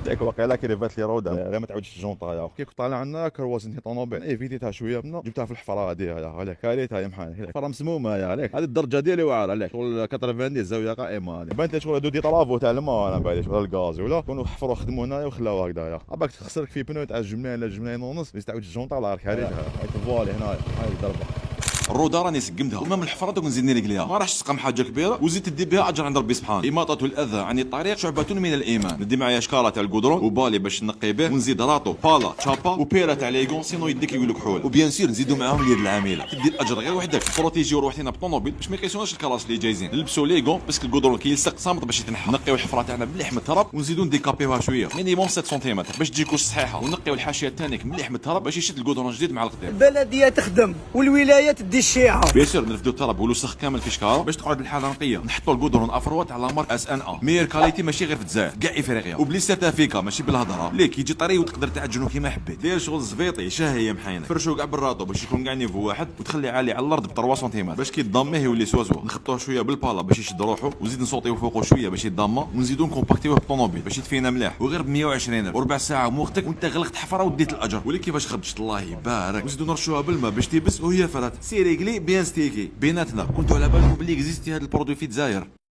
ياك واقيلا كيريفات لي رودا غير ما تعاودش الجونطه يا كي كنت طالع عندنا كروازنتي طوموبيل ايفيتيتها شويه منا جبتها في الحفره هذه عليك كاليتها يا محال الحفره مسمومه يا عليك هذه الدرجه ديالي واعره عليك شغل 90 الزاويه قائمه هذه بانت شغل هادو دي طرافو تاع الماء انا بالي شغل الغاز ولا كونوا حفروا خدموا هنايا وخلاو هكذايا باك تخسرك في بنو تاع جملين ولا جملين ونص باش تعاود الجونطه الله يرك عليك هاي الفوالي هنايا هاي الضربه الرودا راني سقمتها وما من الحفره دوك نزيد نريقليها ما راحش تسقم حاجه كبيره وزيد تدي بها اجر عند ربي سبحانه. اماطه الاذى عن الطريق شعبه من الايمان. ندي معايا شكاره تاع الكودرون وبالي باش نقي به ونزيد راطو بالا تشابا وبيرا تاع ليغون سينو يديك يقول لك حول وبيان سير نزيدوا معاهم اليد العامله تدي الاجر غير وحدك بروتيجيو روحنا بالطوموبيل باش ما يقيسوناش الكراس اللي جايزين نلبسوا ليغون باسكو الكودرون كيلصق صامت باش يتنحى نقيو الحفره تاعنا مليح من التراب ونزيدوا نديكابيوها شويه مينيموم 7 سنتيمتر باش تجيكوش صحيحه ونقيو الحاشيه تانيك مليح من التراب باش يشد الكودرون جديد مع القطير. البلديه تخدم والولايه تدي الشيعه نرفدو التراب والوسخ كامل في شكاره باش تقعد الحاله نقيه نحطوا الكودرون افروات على مارك اس ان ا مير كاليتي ماشي غير في الجزائر كاع افريقيا وبلي سيرتافيكا ماشي بالهضره ليك يجي طري وتقدر تعجنو كيما حبيت دير شغل زفيطي شاهيه محينه فرشو كاع بالراطو باش يكون كاع نيفو واحد وتخلي عالي على الارض ب 3 سنتيمتر باش كي تضميه يولي سوازو نخبطوه شويه بالبالا باش يشد روحو وزيد نصوتيو فوقو شويه باش يتضمى ونزيدو نكومباكتيوه بالطوموبيل باش يدفينا مليح وغير ب 120 وربع ساعه من وقتك وانت غلقت حفره وديت الاجر ولي كيفاش خرجت الله يبارك وزيدو نرشوها بالماء باش تيبس وهي فرات سي ريغلي بيان ستيكي بيناتنا كنتو على بالكم بلي اكزيستي هذا البرودوي في الجزائر.